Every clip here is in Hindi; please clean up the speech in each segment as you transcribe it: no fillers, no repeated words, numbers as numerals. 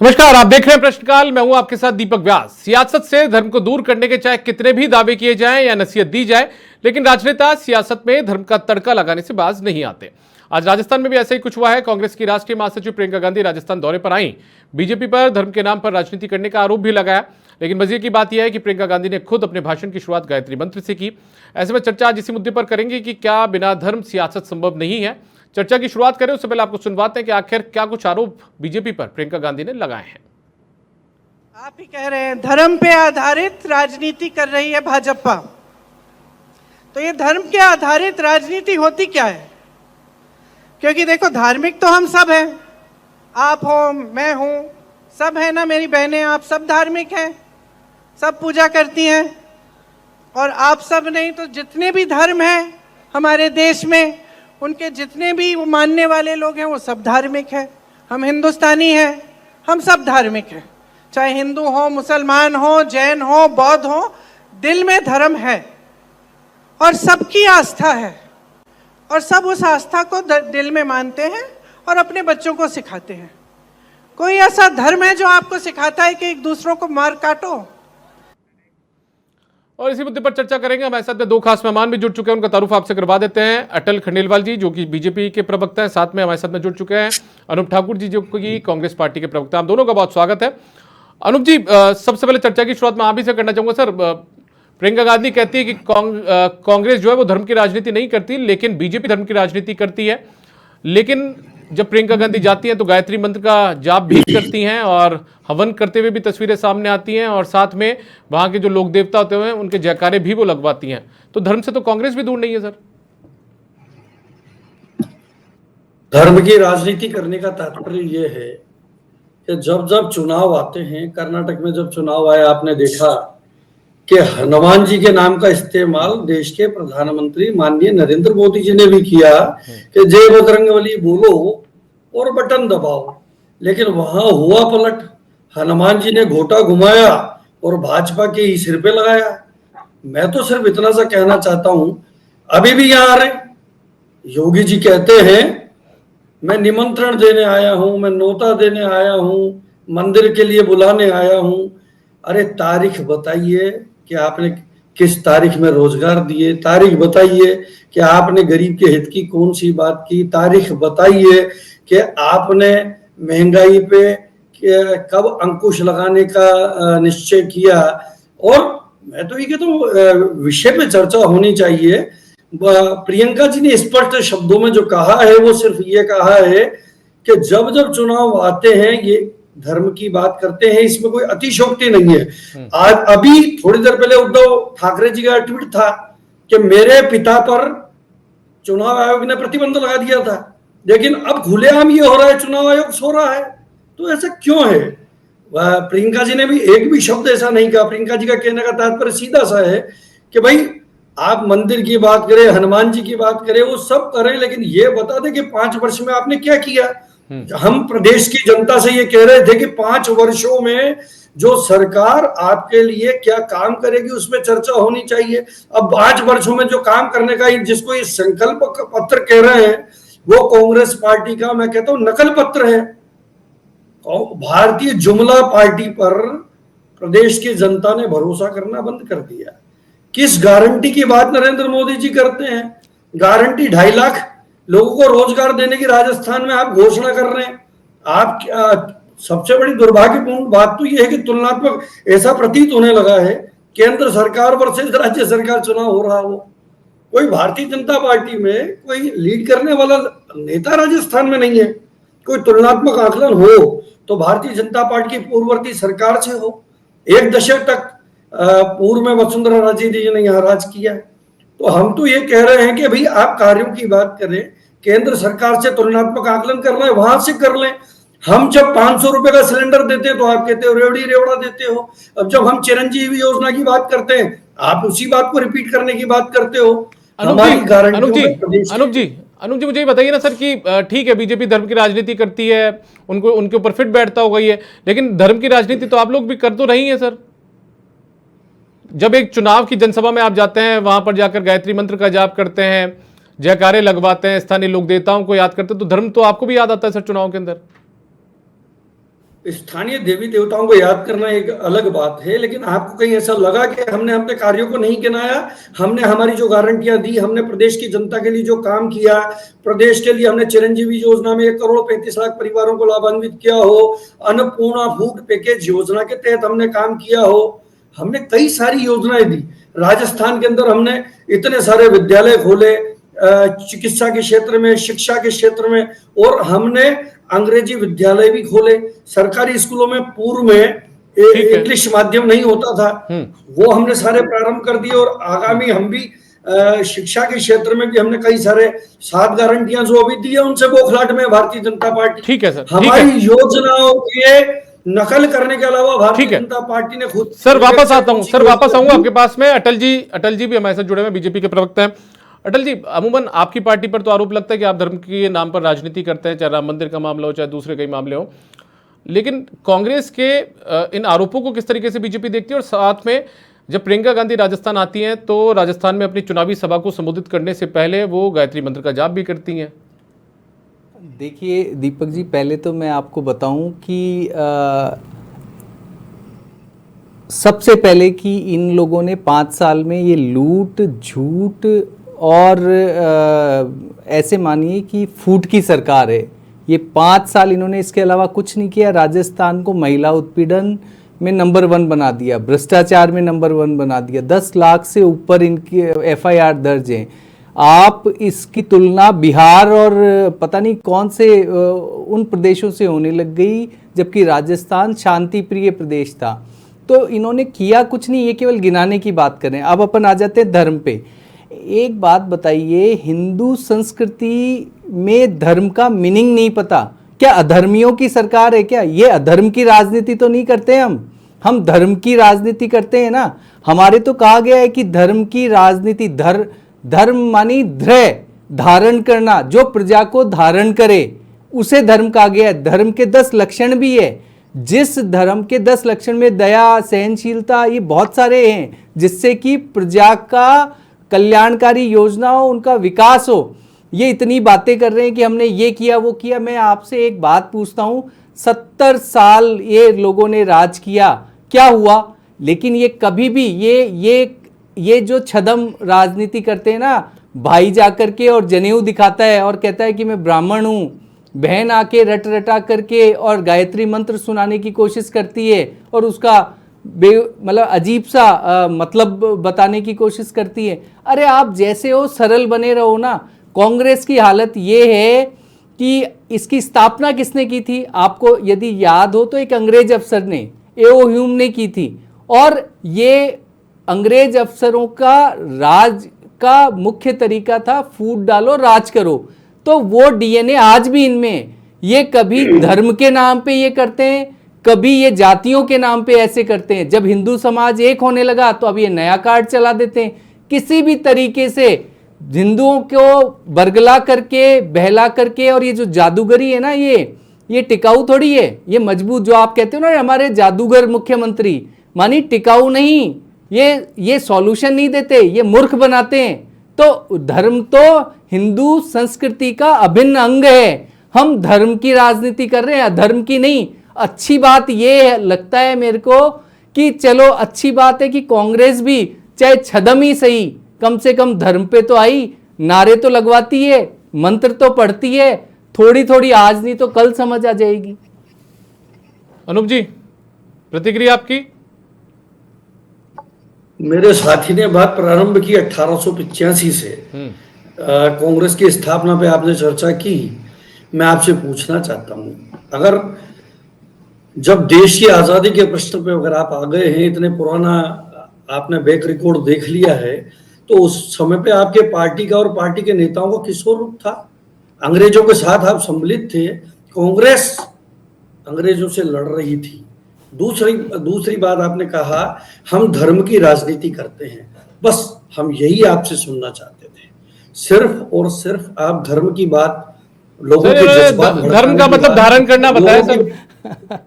नमस्कार, आप देख रहे हैं प्रश्नकाल। मैं हूं आपके साथ दीपक व्यास। सियासत से धर्म को दूर करने के चाहे कितने भी दावे किए जाएं या नसीहत दी जाए, लेकिन राजनेता सियासत में धर्म का तड़का लगाने से बाज नहीं आते। आज राजस्थान में भी ऐसा ही कुछ हुआ है। कांग्रेस की राष्ट्रीय महासचिव प्रियंका गांधी राजस्थान दौरे पर आई। बीजेपी पर धर्म के नाम पर राजनीति करने का आरोप भी लगाया। लेकिन मजे की बात यह है कि प्रियंका गांधी ने खुद अपने भाषण की शुरुआत गायत्री मंत्र से की। ऐसे में चर्चा आज इसी मुद्दे पर करेंगे कि क्या बिना धर्म सियासत संभव नहीं है। चर्चा की शुरुआत करें उससे पहले आपको सुनवाते हैं कि आखिर क्या कुछ आरोप बीजेपी पर प्रियंका गांधी ने लगाए हैं। आप ही कह रहे हैं धर्म पे आधारित राजनीति कर रही है भाजपा। तो ये धर्म के आधारित राजनीति होती क्या है? क्योंकि देखो, धार्मिक तो हम सब हैं, आप हो, मैं हूं, सब है ना, मेरी बहनें, आप सब धार्मिक हैं, सब पूजा करती हैं। और आप सब नहीं तो जितने भी धर्म हैं हमारे देश में, उनके जितने भी मानने वाले लोग हैं वो सब धार्मिक हैं। हम हिंदुस्तानी हैं, हम सब धार्मिक हैं, चाहे हिंदू हो, मुसलमान हो, जैन हो, बौद्ध हो, दिल में धर्म है और सबकी आस्था है और सब उस आस्था को दिल में मानते हैं और अपने बच्चों को सिखाते हैं। कोई ऐसा धर्म है जो आपको सिखाता है कि एक दूसरों को मार काटो? और इसी मुद्दे पर चर्चा करेंगे। हमारे साथ में दो खास मेहमान भी जुड़ चुके हैं, उनका तारुफ आपसे करवा देते हैं। अटल खंडेलवाल जी, जो कि बीजेपी के प्रवक्ता हैं, साथ में हमारे साथ में जुड़ चुके हैं अनूप ठाकुर जी, जो कि कांग्रेस पार्टी के प्रवक्ता। आप दोनों का बहुत स्वागत है। अनूप जी, सबसे पहले चर्चा की शुरुआत मैं आप ही से करना चाहूंगा। सर, प्रियंका गांधी कहती है कि कांग्रेस जो है वो धर्म की राजनीति नहीं करती, लेकिन बीजेपी धर्म की राजनीति करती है। लेकिन जब प्रियंका गांधी जाती हैं तो गायत्री मंत्र का जाप भी करती हैं और हवन करते हुए भी तस्वीरें सामने आती हैं, और साथ में वहां के जो लोक देवता होते हैं उनके जयकारे भी वो लगवाती हैं। तो धर्म से तो कांग्रेस भी दूर नहीं है सर। धर्म की राजनीति करने का तात्पर्य यह है कि जब जब चुनाव आते हैं, कर्नाटक में जब चुनाव आया, आपने देखा कि हनुमान जी के नाम का इस्तेमाल देश के प्रधानमंत्री माननीय नरेंद्र मोदी जी ने भी किया कि जय बजरंगबली बोलो और बटन दबाओ। लेकिन वहां हुआ पलट, हनुमान जी ने घोटा घुमाया और भाजपा के ही सिर पे लगाया। मैं तो सिर्फ इतना सा कहना चाहता हूं, अभी भी यहां आ रहे योगी जी कहते हैं मैं निमंत्रण देने आया हूं, मैं नोता देने आया हूं, मंदिर के लिए बुलाने आया हूं। अरे तारीख बताइए कि आपने किस तारीख में रोजगार दिए, तारीख बताइए कि आपने गरीब के हित की कौन सी बात की, तारीख बताइए कि आपने महंगाई पे कब अंकुश लगाने का निश्चय किया। और मैं तो ये कहता हूँ विषय पे चर्चा होनी चाहिए। प्रियंका जी ने स्पष्ट शब्दों में जो कहा है वो सिर्फ ये कहा है कि जब जब चुनाव आते हैं ये धर्म की बात करते हैं, इसमें कोई अतिशयोक्ति नहीं है। आज अभी थोड़ी देर पहले उद्धव ठाकरे जी का ट्वीट था कि मेरे पिता पर चुनाव आयोग ने प्रतिबंध लगा दिया था, लेकिन अब खुलेआम ये हो रहा है चुनाव आयोग सो रहा है। तो ऐसा क्यों है? प्रियंका जी ने भी एक भी शब्द ऐसा नहीं कहा। प्रियंका जी का कहने का तात्पर्य सीधा सा है कि भाई आप मंदिर की बात करें, हनुमान जी की बात करें, वो सब करें, लेकिन ये बता दें कि 5 वर्ष में आपने क्या किया। हम प्रदेश की जनता से ये कह रहे थे कि 5 वर्षों में जो सरकार आपके लिए क्या काम करेगी उसमें चर्चा होनी चाहिए। अब 5 वर्षों में जो काम करने का जिसको ये संकल्प पत्र कह रहे हैं वो कांग्रेस पार्टी का, मैं कहता हूं, नकल पत्र है। भारतीय जुमला पार्टी पर प्रदेश की जनता ने भरोसा करना बंद कर दिया। किस गारंटी की बात नरेंद्र मोदी जी करते हैं? गारंटी 2.5 लाख लोगों को रोजगार देने की राजस्थान में आप घोषणा कर रहे हैं। आप सबसे बड़ी दुर्भाग्यपूर्ण बात तो यह है कि तुलनात्मक ऐसा प्रतीत होने लगा है केंद्र सरकार वर्सेस राज्य सरकार चुनाव हो रहा हो। कोई भारतीय जनता पार्टी में कोई लीड करने वाला नेता राजस्थान में नहीं है। कोई तुलनात्मक आकलन हो तो भारतीय जनता पार्टी की पूर्ववर्ती सरकार से हो। 1 दशक तक पूर्व में वसुंधरा राजे जी ने यहाँ राज किया। तो हम तो ये कह रहे हैं कि भाई आप कार्यों की बात करें, केंद्र सरकार से तुलनात्मक आकलन करना है वहां से कर लें। हम जब 500 रुपए का सिलेंडर देते हैं तो आप कहते हो रेवड़ी रेवड़ा देते हो। अब जब हम चिरंजीवी योजना की बात करते हैं आप उसी बात को रिपीट करने की बात करते हो। अनुप जी मुझे बताइए ना सर कि ठीक है बीजेपी धर्म की राजनीति करती है, उनको उनके ऊपर फिट बैठता होगा ये, लेकिन धर्म की राजनीति तो आप लोग भी कर तो रही है सर। जब एक चुनाव की जनसभा में आप जाते हैं, वहां पर जाकर गायत्री मंत्र का जाप करते हैं, जयकारे लगवाते हैं, स्थानीय लोक देवताओं को याद करते हैं, तो धर्म तो आपको भी याद आता है सर चुनाव के अंदर। स्थानीय देवी देवताओं को याद करना एक अलग बात है, लेकिन आपको कहीं ऐसा लगा कि हमने अपने कार्यों को नहीं गिनाया? हमने हमारी जो गारंटियां दी, हमने प्रदेश की जनता के लिए जो काम किया, प्रदेश के लिए हमने चिरंजीवी योजना में 1,35,00,000 परिवारों को लाभान्वित किया हो, अन्नपूर्णा फूड पैकेज योजना के तहत हमने काम किया हो, हमने कई सारी योजनाएं दी। राजस्थान के अंदर हमने इतने सारे विद्यालय खोले, चिकित्सा के क्षेत्र में, शिक्षा के क्षेत्र में, और हमने अंग्रेजी विद्यालय भी खोले। सरकारी स्कूलों में पूर्व में इंग्लिश माध्यम नहीं होता था, वो हमने सारे प्रारंभ कर दिए। और आगामी हम भी शिक्षा के क्षेत्र में भी हमने कई सारे 7 गारंटियां जो अभी दी है, उनसे बौखलाहट में भारतीय जनता पार्टी। ठीक है सर, हमारी योजनाओं के नकल करने के अलावा भारतीय जनता पार्टी ने खुद। सर वापस आता हूं, सर वापस आऊंगा आपके पास में। अटल जी भी हमारे साथ जुड़े हुए हैं, बीजेपी के प्रवक्ता हैं। अटल जी, अमूमन आपकी पार्टी पर तो आरोप लगता है कि आप धर्म के नाम पर राजनीति करते हैं, चाहे राम मंदिर का मामला हो, चाहे दूसरे कई मामले हो। लेकिन कांग्रेस के इन आरोपों को किस तरीके से बीजेपी देखती है? और साथ में जब प्रियंका गांधी राजस्थान आती हैं तो राजस्थान में अपनी चुनावी सभा को संबोधित करने से पहले वो गायत्री मंत्र का जाप भी करती हैं। देखिए दीपक जी, पहले तो मैं आपको बताऊं कि सबसे पहले कि इन लोगों ने 5 साल में ये लूट, झूठ और ऐसे मानिए कि फूट की सरकार है। ये 5 साल इन्होंने इसके अलावा कुछ नहीं किया। राजस्थान को महिला उत्पीड़न में नंबर 1 बना दिया, भ्रष्टाचार में नंबर 1 बना दिया, 10 लाख से ऊपर इनकी FIR दर्ज हैं। आप इसकी तुलना बिहार और पता नहीं कौन से उन प्रदेशों से होने लग गई, जबकि राजस्थान शांति प्रिय प्रदेश था। तो इन्होंने किया कुछ नहीं, ये केवल गिनाने की बात करें। अब अपन आ जाते हैं धर्म पे। एक बात बताइए, हिंदू संस्कृति में धर्म का मीनिंग नहीं पता? क्या अधर्मियों की सरकार है क्या? ये अधर्म की राजनीति तो नहीं करते हम धर्म की राजनीति करते हैं ना। हमारे तो कहा गया है कि धर्म की राजनीति, धर्म मानी धैर्य धारण करना, जो प्रजा को धारण करे उसे धर्म कहा गया है। धर्म के 10 लक्षण भी है। जिस धर्म के 10 लक्षण में दया, सहनशीलता, ये बहुत सारे हैं, जिससे कि प्रजा का कल्याणकारी योजना हो, उनका विकास हो। ये इतनी बातें कर रहे हैं कि हमने ये किया वो किया। मैं आपसे एक बात पूछता हूँ, 70 साल ये लोगों ने राज किया, क्या हुआ? लेकिन ये कभी भी ये जो छदम राजनीति करते हैं ना, भाई जाकर के और जनेऊ दिखाता है और कहता है कि मैं ब्राह्मण हूँ, बहन आके रट रटा करके और गायत्री मंत्र सुनाने की कोशिश करती है और उसका मतलब अजीब सा मतलब बताने की कोशिश करती है। अरे आप जैसे हो सरल बने रहो ना। कांग्रेस की हालत ये है कि इसकी स्थापना किसने की थी? आपको यदि याद हो तो एक अंग्रेज अफसर ने, A.O. ह्यूम ने की थी। और ये अंग्रेज अफसरों का राज का मुख्य तरीका था फूट डालो राज करो। तो वो DNA आज भी इनमें है। ये कभी धर्म के नाम पे ये करते हैं, कभी ये जातियों के नाम पे ऐसे करते हैं। जब हिंदू समाज एक होने लगा तो अब ये नया कार्ड चला देते हैं। किसी भी तरीके से हिंदुओं को बरगला करके, बहला करके, और ये जो जादूगरी है ना, ये टिकाऊ थोड़ी है, ये मजबूत। जो आप कहते हो ना हमारे जादूगर मुख्यमंत्री, मानी टिकाऊ नहीं, ये सॉल्यूशन नहीं देते, ये मूर्ख बनाते हैं। तो धर्म तो हिंदू संस्कृति का अभिन्न अंग है। हम धर्म की राजनीति कर रहे हैं, अधर्म की नहीं। अच्छी बात ये लगता है मेरे को कि चलो अच्छी बात है कि कांग्रेस भी चाहे छदम ही सही, कम से कम धर्म पे तो आई, नारे तो लगवाती है, मंत्र तो पढ़ती है। थोड़ी थोड़ी आज नहीं तो कल समझ आ जाएगी। अनूप जी, प्रतिक्रिया आपकी? मेरे साथी ने बात प्रारंभ की 1885 से कांग्रेस की स्थापना पे आपने चर्चा की। मैं आपसे पूछना चाहता हूं, अगर जब देश की आजादी के प्रश्न पे अगर आप आ गए हैं, इतने पुराना आपने बैक रिकॉर्ड देख लिया है, तो उस समय पे आपके पार्टी का और पार्टी के नेताओं का किस ओर रुख था? अंग्रेजों के साथ आप सम्मिलित थे, कांग्रेस अंग्रेजों से लड़ रही थी। दूसरी बात आपने कहा हम धर्म की राजनीति करते हैं। बस हम यही आपसे सुनना चाहते थे, सिर्फ और सिर्फ आप धर्म की बात, लोगों के जज्बात, धर्म का मतलब धारण करना बताया सर।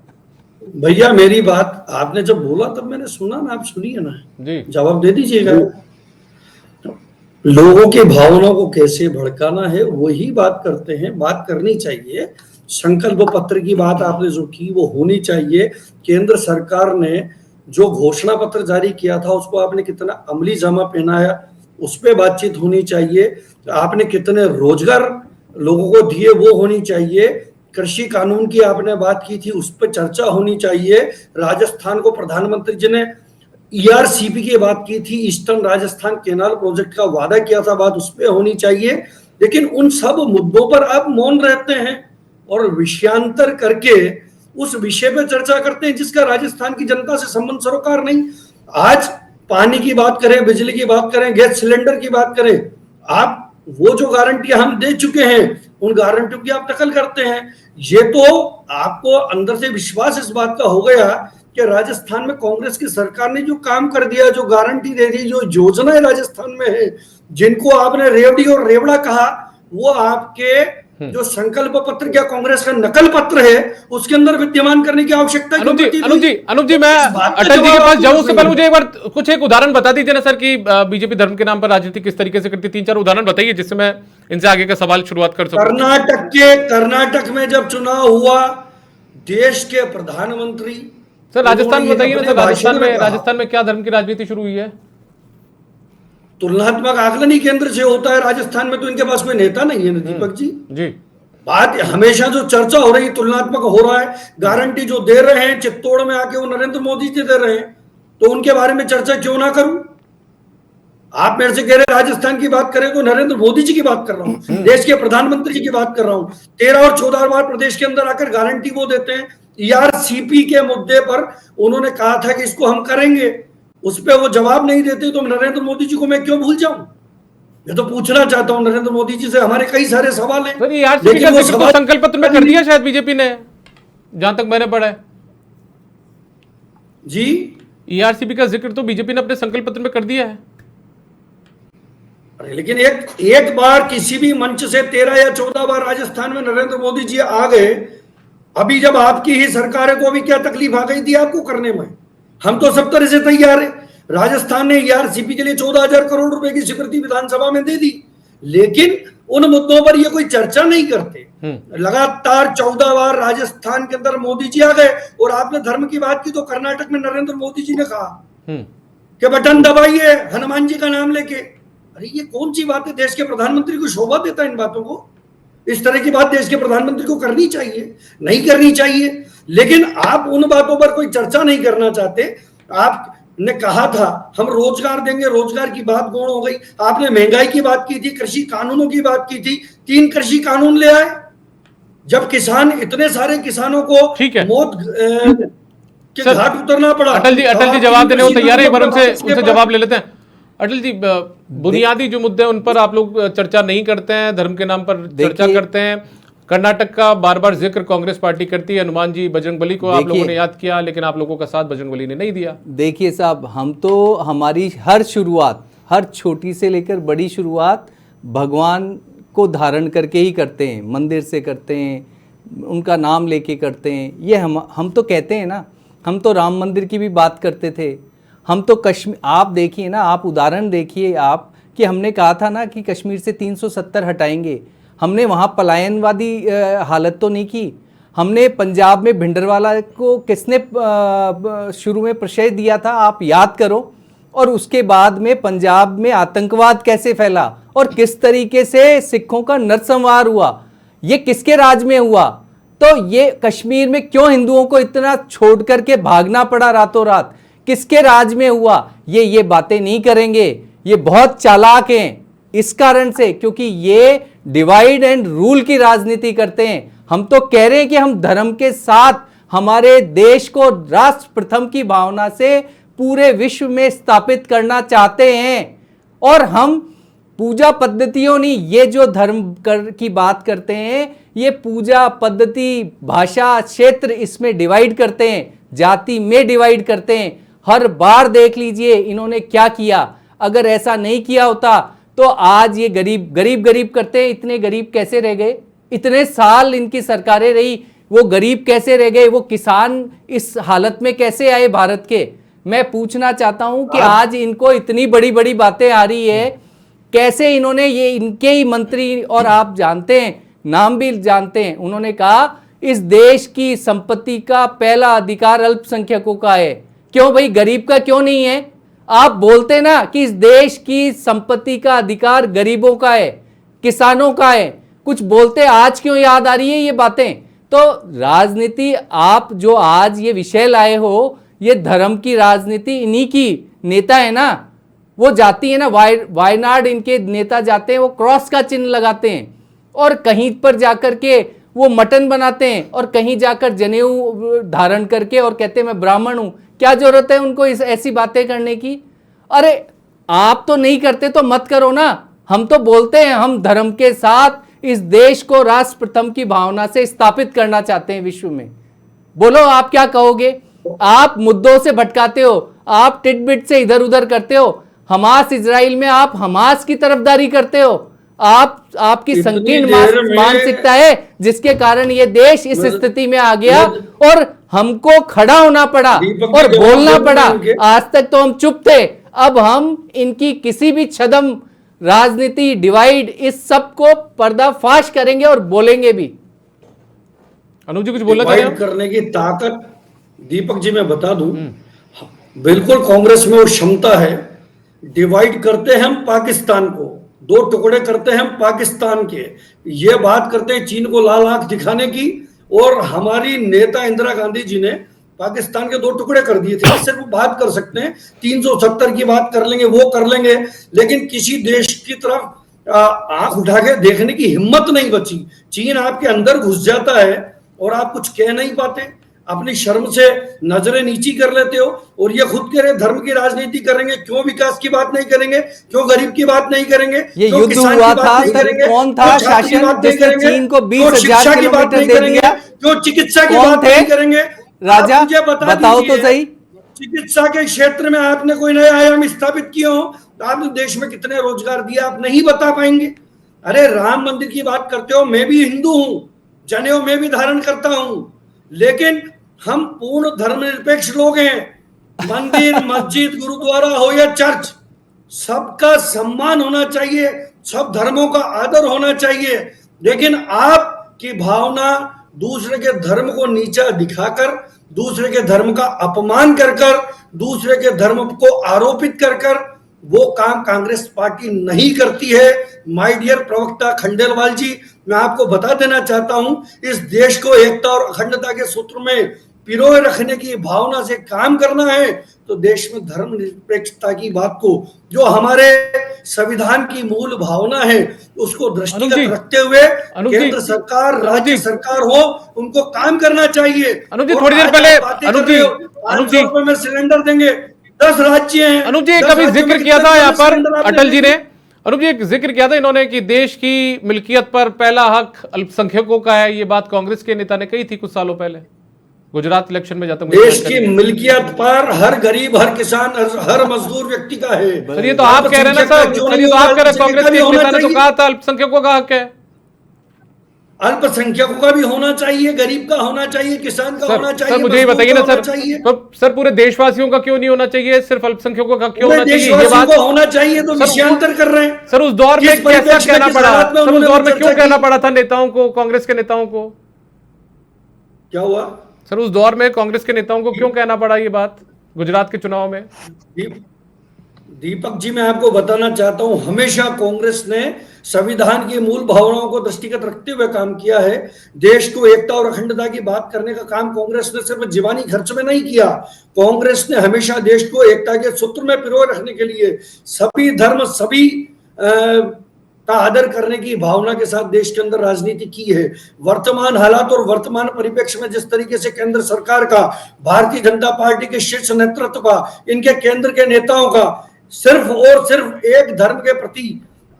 भैया मेरी बात आपने जब बोला तब मैंने सुना ना, आप सुनिए ना जी, जवाब दे दीजिएगा। लोगों की भावनाओं को कैसे भड़काना है वही बात करते हैं, बात करनी चाहिए। संकल्प पत्र की बात आपने जो की वो होनी चाहिए। केंद्र सरकार ने जो घोषणा पत्र जारी किया था उसको आपने कितना अमली जामा पहनाया, उस पर बातचीत होनी चाहिए। आपने कितने रोजगार लोगों को दिए वो होनी चाहिए। कृषि कानून की आपने बात की थी, उस पर चर्चा होनी चाहिए। राजस्थान को प्रधानमंत्री जी ने ईआरसीपी की बात की थी, ईस्टर्न राजस्थान केनाल प्रोजेक्ट का वादा किया था, बात उस पर होनी चाहिए। लेकिन उन सब मुद्दों पर आप मौन रहते हैं और विषयांतर करके उस विषय पर चर्चा करते हैं जिसका राजस्थान की जनता से संबंध सरोकार नहीं। आज पानी की बात करें, बिजली की बात करें, गैस सिलेंडर की बात करें, आप वो जो गारंटियां हम दे चुके हैं उन गारंटियों की आप नकल करते हैं। ये तो आपको अंदर से विश्वास इस बात का हो गया कि राजस्थान में कांग्रेस की सरकार ने जो काम कर दिया, जो गारंटी दे दी, जो योजनाएं राजस्थान में है, जिनको आपने रेवड़ी और रेवड़ा कहा, वो आपके जो संकल्प पत्र क्या कांग्रेस का नकल पत्र है उसके अंदर विद्यमान करने की आवश्यकता अनुप जी मैं अटल जी के पास जाऊं उससे पहले मुझे एक बार कुछ एक उदाहरण बता दीजिए ना सर कि बीजेपी धर्म के नाम पर राजनीति किस तरीके से करती है। 3-4 उदाहरण बताइए जिससे मैं इनसे आगे का सवाल शुरुआत कर सकूं। कर्नाटक में जब चुनाव हुआ, देश के प्रधानमंत्री सर राजस्थान बताइए ना सर, राजस्थान में क्या धर्म की राजनीति शुरू हुई है? तुलनात्मक आकलन ही केंद्र से होता है। राजस्थान में तो इनके पास कोई नेता नहीं है ना दीपक जी। बात हमेशा जो चर्चा हो रही तुलनात्मक हो रहा है, गारंटी जो दे रहे हैं चित्तौड़ में आके वो नरेंद्र मोदी जी दे रहे हैं, तो उनके बारे में चर्चा क्यों ना करूं? आप मेरे से कह रहे राजस्थान की बात करें तो नरेंद्र मोदी जी की बात कर रहा हूं, देश के प्रधानमंत्री जी की बात कर रहा हूं। 13 और 14 बार प्रदेश के अंदर आकर गारंटी वो देते हैं। ईआरसीपी के मुद्दे पर उन्होंने कहा था कि इसको हम करेंगे, उस पर वो जवाब नहीं देते तो नरेंद्र मोदी जी को मैं क्यों भूल जाऊं? मैं तो पूछना चाहता हूं नरेंद्र मोदी जी से, हमारे कई सारे सवाल हैं। लेकिन वो सवाल संकल्प पत्र में कर दिया शायद बीजेपी ने, जहां तक मैंने पढ़ा है जी। ईआरसीपी का जिक्र तो बीजेपी ने अपने संकल्प पत्र में कर दिया है। लेकिन एक बार किसी भी मंच से 13 या 14 बार राजस्थान में नरेंद्र मोदी जी आ गए। अभी जब आपकी ही सरकार है तो अभी क्या तकलीफ आ गई थी आपको करने में? हम तो सब तरह से तैयार है। राजस्थान ने ईआरसीपी के लिए 14,000 करोड़ रुपए की स्वीकृति विधानसभा में दे दी, लेकिन उन मुद्दों पर ये कोई चर्चा नहीं करते। लगातार 14 बार राजस्थान के अंदर मोदी जी आ गए। और आपने धर्म की बात की तो कर्नाटक में नरेंद्र मोदी जी ने कहा कि बटन दबाइए हनुमान जी का नाम लेके। अरे ये कौन सी बात है? देश के प्रधानमंत्री को शोभा देता है इन बातों को? इस तरह की बात देश के प्रधानमंत्री को करनी चाहिए? नहीं करनी चाहिए। लेकिन आप उन बातों पर कोई चर्चा नहीं करना चाहते। आपने कहा था हम रोजगार देंगे, रोजगार की बात गौण हो गई। आपने महंगाई की बात की थी, कृषि कानूनों की बात की थी, 3 कृषि कानून ले आए। जब किसान, इतने सारे किसानों को मौत के घाट उतरना पड़ा। अटल जी जवाब देने को तैयार है, एक बार उनसे जवाब ले लेते हैं। अटल जी, बुनियादी जो मुद्दे उन पर आप लोग चर्चा नहीं करते हैं, धर्म के नाम पर चर्चा करते हैं। कर्नाटक का बार बार जिक्र कांग्रेस पार्टी करती है। हनुमान जी बजरंगबली को आप लोगों ने याद किया, लेकिन आप लोगों का साथ बजरंगबली ने नहीं दिया। देखिए साहब, हम तो हमारी हर शुरुआत, हर छोटी से लेकर बड़ी शुरुआत भगवान को धारण करके ही करते हैं, मंदिर से करते हैं, उनका नाम लेके करते हैं। ये हम तो कहते हैं ना, हम तो राम मंदिर की भी बात करते थे। हम तो कश्मीर, आप देखिए ना, आप उदाहरण देखिए आप, कि हमने कहा था ना कि कश्मीर से 370 हटाएंगे। हमने वहाँ पलायनवादी हालत तो नहीं की। हमने पंजाब में भिंडरवाला को किसने शुरू में प्रश्रय दिया था, आप याद करो। और उसके बाद में पंजाब में आतंकवाद कैसे फैला और किस तरीके से सिखों का नरसंहार हुआ, ये किसके राज में हुआ? तो ये कश्मीर में क्यों हिंदुओं को इतना छोड़ करके भागना पड़ा रातों रात, किसके राज में हुआ? ये बातें नहीं करेंगे। ये बहुत चालाक हैं इस कारण से, क्योंकि ये डिवाइड एंड रूल की राजनीति करते हैं। हम तो कह रहे हैं कि हम धर्म के साथ हमारे देश को राष्ट्र प्रथम की भावना से पूरे विश्व में स्थापित करना चाहते हैं। और हम पूजा पद्धतियों नहीं, ये जो धर्म की बात करते हैं, ये पूजा पद्धति, भाषा, क्षेत्र, इसमें डिवाइड करते हैं, जाति में डिवाइड करते हैं। हर बार देख लीजिए इन्होंने क्या किया। अगर ऐसा नहीं किया होता तो आज ये गरीब करते हैं। इतने गरीब कैसे रह गए? इतने साल इनकी सरकारें रही, वो गरीब कैसे रह गए? वो किसान इस हालत में कैसे आए भारत के? मैं पूछना चाहता हूं कि आज इनको इतनी बड़ी बड़ी बातें आ रही है, कैसे इन्होंने, ये इनके ही मंत्री, और आप जानते हैं नाम भी जानते हैं। उन्होंने कहा इस देश की संपत्ति का पहला अधिकार अल्पसंख्यकों का है। क्यों भाई, गरीब का क्यों नहीं है? आप बोलते ना कि इस देश की संपत्ति का अधिकार गरीबों का है, किसानों का है, कुछ बोलते, आज क्यों याद आ रही है ये बातें? तो राजनीति, आप जो आज ये विषय लाए हो, ये धर्म की राजनीति इन्हीं की नेता है ना, वो जाती है ना, वायनाड इनके नेता जाते हैं, वो क्रॉस का चिन्ह लगाते हैं और कहीं पर जाकर के वो मटन बनाते हैं और कहीं जाकर जनेऊ धारण करके और कहते हैं मैं ब्राह्मण हूं। क्या जरूरत है उनको ऐसी बातें करने की? अरे आप तो नहीं करते तो मत करो ना। हम तो बोलते हैं हम धर्म के साथ इस देश को राष्ट्र प्रथम की भावना से स्थापित करना चाहते हैं विश्व में। बोलो आप क्या कहोगे? आप मुद्दों से भटकाते हो, आप टिटबिट से इधर उधर करते हो। हमास इजराइल में आप हमास की तरफदारी करते हो। आपकी संकीर्ण मानसिकता है जिसके कारण ये देश इस स्थिति में आ गया और हमको खड़ा होना पड़ा और बोलना पड़ा। आज तक तो हम चुप थे, अब हम इनकी किसी भी छदम राजनीति, डिवाइड, इस सब को पर्दाफाश करेंगे और बोलेंगे भी। अनुज जी कुछ बोलना चाहिए? करने की ताकत, दीपक जी मैं बता दूं, बिल्कुल कांग्रेस में वो क्षमता है। डिवाइड करते हैं हम पाकिस्तान को, दो टुकड़े करते हैं हम पाकिस्तान के, ये बात करते हैं चीन को लाल आंख दिखाने की, और हमारी नेता इंदिरा गांधी जी ने पाकिस्तान के दो टुकड़े कर दिए थे। सिर्फ बात कर सकते हैं, 370 की बात कर लेंगे, वो कर लेंगे, लेकिन किसी देश की तरफ आंख उठा के देखने की हिम्मत नहीं बची। चीन आपके अंदर घुस जाता है और आप कुछ कह नहीं पाते, अपनी शर्म से नजरें नीची कर लेते हो, और ये खुद कह रहे धर्म की राजनीति करेंगे। क्यों विकास की बात नहीं करेंगे? क्यों गरीब की बात नहीं करेंगे? ये युद्ध हुआ था तब कौन था शासन जिसने चीन को 20,000 किलोमीटर दे दिया? क्यों चिकित्सा की बात नहीं करेंगे? राजा बताओ तो सही। चिकित्सा के क्षेत्र में आपने कोई नया आयाम स्थापित किया हो? आपने देश में कितने रोजगार दिया, आप नहीं बता पाएंगे। अरे राम मंदिर की बात करते हो, मैं भी हिंदू हूं, जनेऊ में भी धारण करता हूं, लेकिन हम पूर्ण धर्मनिरपेक्ष लोग हैं। मंदिर, मस्जिद, गुरुद्वारा हो या चर्च, सबका सम्मान होना चाहिए, सब धर्मों का आदर होना चाहिए। लेकिन आपकी भावना दूसरे के धर्म को नीचा दिखाकर, दूसरे के धर्म का अपमान कर कर, दूसरे के धर्म को आरोपित कर कर, वो काम कांग्रेस पार्टी नहीं करती है। माय डियर प्रवक्ता खंडेलवाल जी, मैं आपको बता देना चाहता हूं, इस देश को एकता और अखंडता के सूत्र में पिरोए रखने की भावना से काम करना है तो देश में धर्मनिरपेक्षता की बात को, जो हमारे संविधान की मूल भावना है, उसको दृष्टिगत रखते हुए केंद्र सरकार, राज्य सरकार हो, उनको काम करना चाहिए। अनुज जी थोड़ी देर पहले अनुज जी में सिलेंडर देंगे, 10 राज्य हैं। अनुज जी कभी जिक्र किया था यहाँ पर अटल जी ने, अनुज जी एक जिक्र किया था इन्होंने कि देश की मिल्कियत पर पहला हक अल्पसंख्यकों का है। ये बात कांग्रेस के नेता ने कही थी कुछ सालों पहले गुजरात इलेक्शन में जाते। देश की मिल्कियत पर हर गरीब, हर किसान, हर मजदूर व्यक्ति का है। सर ये तो आप कह रहे हैं ना सर, ये तो आप कह रहे हैं, कांग्रेस के नेता ने तो कहा था अल्पसंख्यकों का हक है। अल्पसंख्यकों का भी होना चाहिए, गरीब का होना चाहिए, किसान का होना चाहिए। सर मुझे ये बताइए ना सर, तो सर पूरे देशवासियों का क्यों नहीं होना चाहिए, सिर्फ अल्पसंख्यकों का क्यों होना चाहिए? ये बात होना चाहिए तो विषयांतर कर रहे हैं। सर उस दौर में कैसा कहना पड़ा, सर उस दौर में क्यों कहना पड़ा था नेताओं को, कांग्रेस के नेताओं को? क्या हुआ सर उस दौर में कांग्रेस के नेताओं को क्यों कहना पड़ा ये बात गुजरात के चुनाव में? दीपक जी मैं आपको बताना चाहता हूं, हमेशा कांग्रेस ने संविधान की मूल भावनाओं को दृष्टिगत रखते हुए काम किया है। देश को एकता और अखंडता की बात करने का काम कांग्रेस ने सिर्फ जीवानी खर्च में नहीं किया। कांग्रेस ने हमेशा देश को एकता के सूत्र में पिरोए रखने के लिए सभी धर्म, सभी का आदर करने की भावना के साथ देश के अंदर राजनीति की है। वर्तमान हालात और वर्तमान परिप्रेक्ष्य में जिस तरीके से केंद्र सरकार का, भारतीय जनता पार्टी के शीर्ष नेतृत्व का, इनके केंद्र के नेताओं का सिर्फ और सिर्फ एक धर्म के प्रति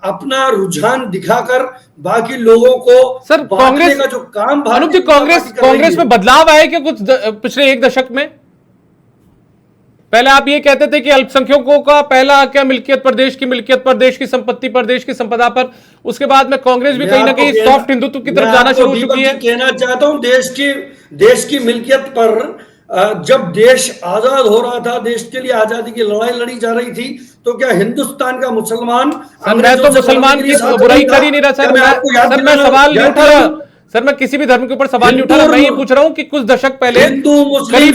अपना रुझान दिखाकर बाकी लोगों को सर कांग्रेस का जो काम, कांग्रेस में बदलाव आया क्या कुछ पिछले एक दशक में? पहले आप ये कहते थे कि अल्पसंख्यकों का पहला हक है मिल्कियत पर, देश की मिल्कियत पर, देश की संपत्ति पर, देश की संपदा पर। उसके बाद में कांग्रेस भी कहीं ना कहीं सॉफ्ट हिंदुत्व की तरफ जाना शुरू हो चुकी है। कहना चाहता हूं देश की मिल्कियत पर जब देश आजाद हो रहा था, देश के लिए आजादी की लड़ाई लड़ी जा रही थी, तो क्या हिंदुस्तान का मुसलमान सर मैं तो मुसलमान की बुराई कर ही नहीं रहा सर। मैं सवाल नहीं उठा रहा सर, मैं किसी भी धर्म के ऊपर सवाल नहीं उठा रहा। मैं ये पूछ रहा हूं कि कुछ दशक पहले,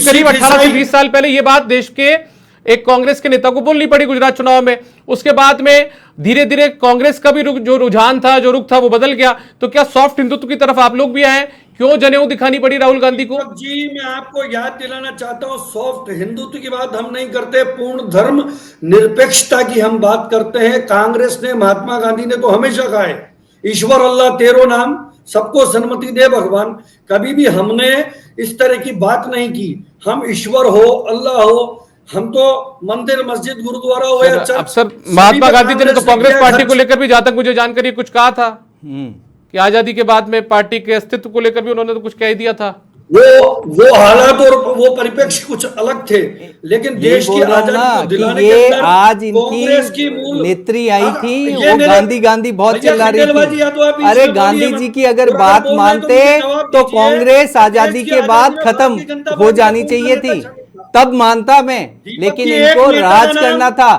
करीब 18 से 20 साल पहले ये बात देश के एक कांग्रेस के नेता को बोलनी पड़ी गुजरात चुनाव में। उसके बाद में धीरे धीरे कांग्रेस का भी जो रुझान था, जो रुख था, वो बदल गया। तो क्या सॉफ्ट हिंदुत्व की तरफ आप लोग भी आए? क्यों जनेऊ दिखानी पड़ी राहुल गांधी को? जी मैं आपको याद दिलाना चाहता हूं, सॉफ्ट हिंदुत्व की बात हम नहीं करते, पूर्ण धर्म निरपेक्षता की हम बात करते हैं। कांग्रेस ने, महात्मा गांधी ने तो हमेशा कहा है, ईश्वर अल्लाह तेरो नाम, सबको सन्मति दे भगवान। कभी भी हमने इस तरह की बात नहीं की। हम ईश्वर हो, अल्लाह हो, हम तो मंदिर, मस्जिद, गुरुद्वारा हो या चर्च। अब सर महात्मा गांधी जी ने तो कांग्रेस पार्टी को लेकर भी, जहां तक मुझे जानकारी, कुछ कहा था कि आजादी के बाद में पार्टी के अस्तित्व को लेकर भी उन्होंने तो कुछ कह दिया था। वो हालात और वो परिप्रेक्ष्य कुछ अलग थे, लेकिन देश की आजादी को दिलाने के अंदर आज कांग्रेस की इनकी नेत्री आई थी, ये वो गांधी बहुत चिल्ला रही थी। अरे गांधी जी की अगर बात मानते तो कांग्रेस आजादी के बाद खत्म हो जानी चाहिए थी, तब मानता मैं। लेकिन इनको राज करना था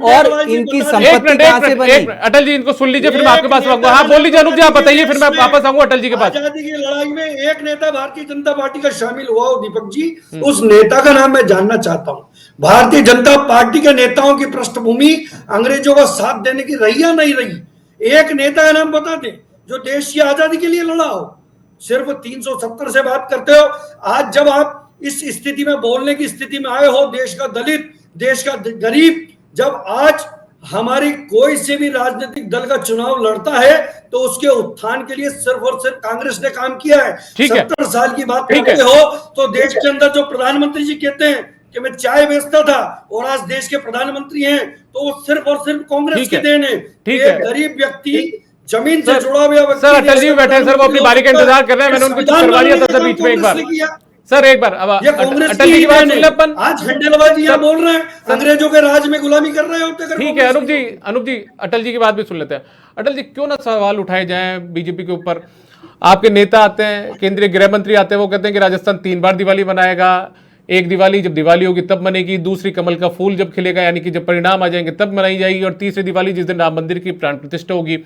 और इनकी संपत्ति कहां से बनी? अटल जी इनको सुन लीजिए, फिर मैं आपके पास आऊंगा। हाँ बोल लीजिए अनूप जी, आप बताइए, फिर मैं वापस आऊंगा अटल जी के पास। आजादी की लड़ाई में एक नेता भारतीय जनता पार्टी का शामिल हुआ हो दीपक जी, उस नेता का नाम मैं जानना चाहता हूं। भारतीय जनता पार्टी के नेताओं की पृष्ठभूमि अंग्रेजों का साथ देने की रही या नहीं रही? एक नेता का नाम बता दें जो देश की आजादी के लिए लड़ा हो। सिर्फ 370 से बात करते हो। आज जब आप इस स्थिति में, बोलने की स्थिति में आए हो, देश का दलित, देश का गरीब, जब आज हमारी कोई से भी राजनीतिक दल का चुनाव लड़ता है तो उसके उत्थान के लिए सिर्फ और सिर्फ कांग्रेस ने काम किया है। 70 साल की बात करते हो तो देश के अंदर जो प्रधानमंत्री जी कहते हैं कि मैं चाय बेचता था और आज देश के प्रधानमंत्री हैं, तो वो सिर्फ और सिर्फ कांग्रेस की देन है। एक गरीब व्यक्ति, जमीन से जुड़ा हुआ व्यक्ति। सर अटल जी बैठे हैं सर, वो अपनी बारी का इंतजार कर रहे हैं। मैंने उनको करवा लिया था सर बीच में एक बार। सर एक बार अब अटल जी की बात सुन ले अपन। आज खंडेलवाजी यहाँ बोल रहे हैं अंग्रेजों के राज में गुलामी कर रहे होते। ठीक है अनूप जी अटल जी की बात भी सुन लेते हैं। अटल जी क्यों ना सवाल उठाए जाएं बीजेपी के ऊपर? आपके नेता आते हैं, केंद्रीय गृह मंत्री आते हैं, वो कहते हैं कि राजस्थान 3 बार दिवाली मनाएगा। एक दिवाली जब दिवाली होगी तब मनेगी, दूसरी कमल का फूल जब खिलेगा यानी कि जब परिणाम आ जाएंगे तब मनाई जाएगी, और तीसरी दिवाली जिस दिन राम मंदिर की प्राण प्रतिष्ठा होगी।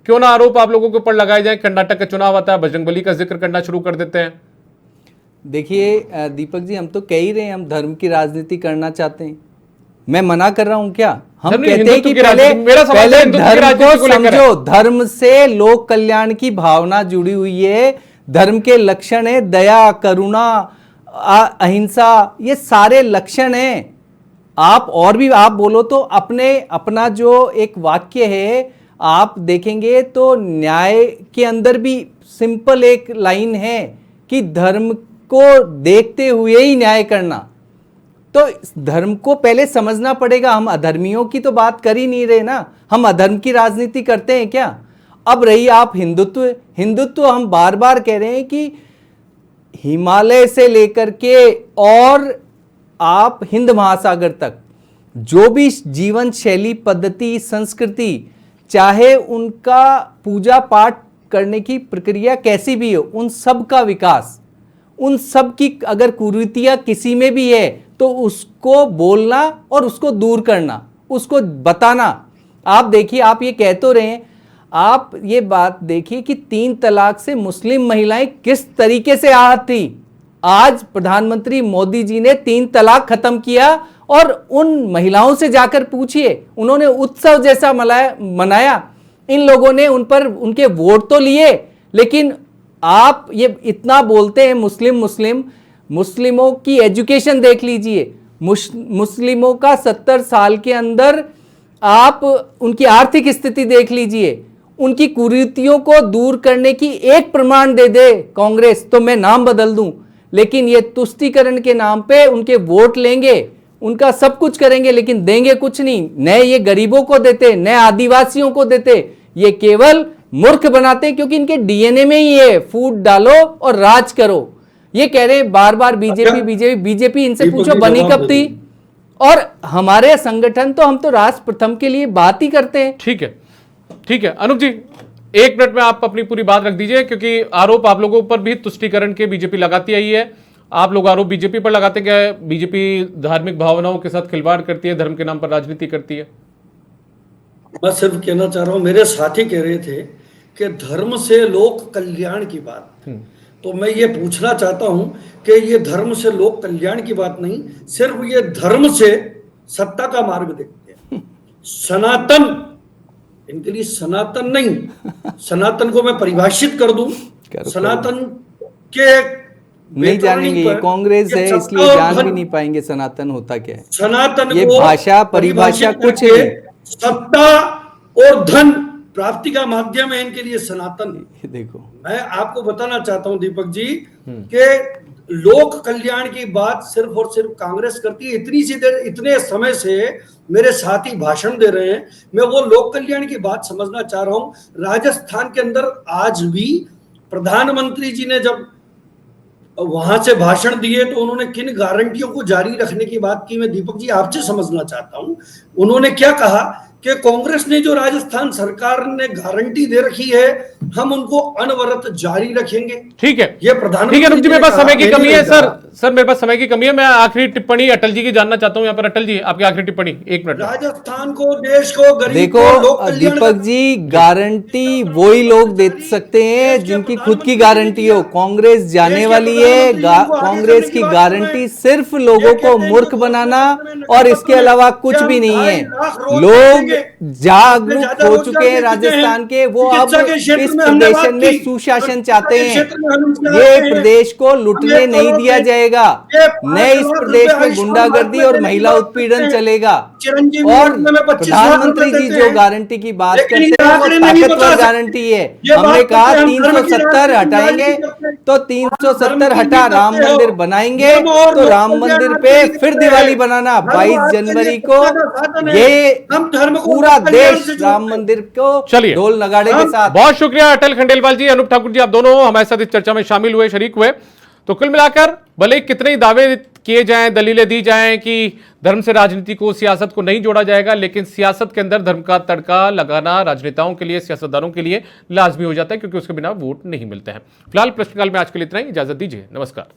क्यों ना आरोप आप लोगों के ऊपर लगाए जाए? कर्नाटक का चुनाव आता है, बजरंगबली का जिक्र करना शुरू कर देते हैं। देखिए दीपक जी, हम तो कह ही रहे हैं हम धर्म की राजनीति करना चाहते हैं। मैं मना कर रहा हूं क्या? हम कहते हैं कि पहले धर्म को समझो। धर्म से लोक कल्याण की भावना जुड़ी हुई है। धर्म के लक्षण है दया, करुणा, अहिंसा, ये सारे लक्षण हैं। आप और भी आप बोलो तो अपना जो एक वाक्य है आप देखेंगे तो न्याय के अंदर भी सिंपल एक लाइन है कि धर्म को देखते हुए ही न्याय करना। तो धर्म को पहले समझना पड़ेगा। हम अधर्मियों की तो बात कर ही नहीं रहे ना, हम अधर्म की राजनीति करते हैं क्या? अब रही आप हिंदुत्व हम बार बार कह रहे हैं कि हिमालय से लेकर के और आप हिंद महासागर तक जो भी जीवन शैली, पद्धति, संस्कृति, चाहे उनका पूजा पाठ करने की प्रक्रिया कैसी भी हो, उन सब का विकास, उन सब की अगर कुरीतियां किसी में भी है तो उसको बोलना और उसको दूर करना, उसको बताना। आप देखिए, आप ये कह तो रहे हैं, आप ये बात देखिए कि 3 तलाक से मुस्लिम महिलाएं किस तरीके से आहत थी। आज प्रधानमंत्री मोदी जी ने 3 तलाक खत्म किया और उन महिलाओं से जाकर पूछिए, उन्होंने उत्सव जैसा मनाया। इन लोगों ने उन पर उनके वोट तो लिए, लेकिन आप ये इतना बोलते हैं मुस्लिमों की एजुकेशन देख लीजिए। मुस्लिमों का 70 साल के अंदर आप उनकी आर्थिक स्थिति देख लीजिए। उनकी कुरीतियों को दूर करने की एक प्रमाण दे दे कांग्रेस तो मैं नाम बदल दूं, लेकिन ये तुष्टीकरण के नाम पे उनके वोट लेंगे, उनका सब कुछ करेंगे, लेकिन देंगे कुछ नहीं। न ये गरीबों को देते, न आदिवासियों को देते, ये केवल मूर्ख बनाते, क्योंकि इनके डीएनए में ही है फूट डालो और राज करो। ये कह रहे बार बार बीजेपी, इनसे पूछो बनी कब थी? और हमारे संगठन तो हम तो राष्ट्र प्रथम के लिए बात ही करते हैं। ठीक है अनूप जी, 1 मिनट में आप अपनी पूरी बात रख दीजिए, क्योंकि आरोप आप लोगों पर भी तुष्टीकरण के बीजेपी लगाती आई है आप लोग आरोप बीजेपी पर लगाते हैं कि बीजेपी धार्मिक भावनाओं के साथ खिलवाड़ करती है, धर्म के नाम पर राजनीति करती है। मैं सिर्फ कहना चाह रहा हूं, मेरे साथी कह रहे थे कि धर्म से लोक कल्याण की बात, तो मैं ये पूछना चाहता हूं कि ये धर्म से लोक कल्याण की बात नहीं, सिर्फ ये धर्म से सत्ता का मार्ग देखते हैं। सनातन, इनके लिए सनातन नहीं, सनातन को मैं परिभाषित कर दूं, सनातन के नहीं जानेंगे, ये कांग्रेस है इसलिए जान भी नहीं पाएंगे सनातन होता क्या है। सनातन ये को भाषा परिभाषा कुछ करके नहीं। सत्ता और धन प्राप्ति का माध्यम है इनके लिए सनातन। देखो, मैं आपको बताना चाहता हूं दीपक जी कि लोक कल्याण की बात सिर्फ और सिर्फ कांग्रेस करती है। इतनी सी देर, इतने समय से मेरे साथी भाषण दे रहे हैं, मैं वो लोक कल्याण की बात समझना चाह रहा हूं। राजस्थान के अंदर आज भी प्रधानमंत्री जी ने जब वहां से भाषण दिए तो उन्होंने किन गारंटियों को जारी रखने की बात की, मैं दीपक जी आपसे समझना चाहता हूं। उन्होंने क्या कहा कि कांग्रेस ने जो राजस्थान सरकार ने गारंटी दे रखी है, हम उनको अनवरत जारी रखेंगे। ठीक है, ये प्रधानमंत्री, ठीक है, रुक जी, मेरे पास समय की कमी है सर। सर मेरे पास समय की कमी है। मैं आखिरी टिप्पणी अटल जी की जानना चाहता हूं यहाँ पर। अटल जी, आपकी आखिरी टिप्पणी 1 मिनट। राजस्थान को, देश को, गरीब देखो को, लोक कल्याण दीपक जी, गारंटी वही लोग दे सकते हैं जिनकी खुद की गारंटी हो। कांग्रेस जाने वाली है, कांग्रेस की गारंटी सिर्फ लोगों को मूर्ख बनाना और इसके अलावा कुछ भी नहीं है। लोग जागरूक हो चुके हैं राजस्थान के, वो अब इस प्रदेश में सुशासन चाहते हैं। ये प्रदेश को लुटने नहीं दिया जाएगा, न इस प्रदेश में गुंडागर्दी और महिला उत्पीड़न चलेगा। और प्रधानमंत्री जी जो गारंटी की बात करते हैं वो ताकतवर गारंटी है। हमने कहा 370 हटाएंगे तो 370 हटा, राम मंदिर बनाएंगे तो राम मंदिर पे फिर दिवाली बनाना 22 जनवरी को। ये पूरा देश राम मंदिर को चलिए ढोल नगाड़े के साथ। बहुत शुक्रिया अटल खंडेलवाल जी, अनूप ठाकुर जी, आप दोनों हमारे साथ इस चर्चा में शामिल हुए, शरीक हुए। तो कुल मिलाकर भले कितने ही दावे किए जाएं, दलीलें दी जाएं कि धर्म से राजनीति को, सियासत को नहीं जोड़ा जाएगा, लेकिन सियासत के अंदर धर्म का तड़का लगाना राजनेताओं के लिए, सियासतदानों के लिए लाजमी हो जाता है, क्योंकि उसके बिना वोट नहीं मिलते हैं। फिलहाल प्रश्नकाल में आज के लिए इतना ही, इजाजत दीजिए, नमस्कार।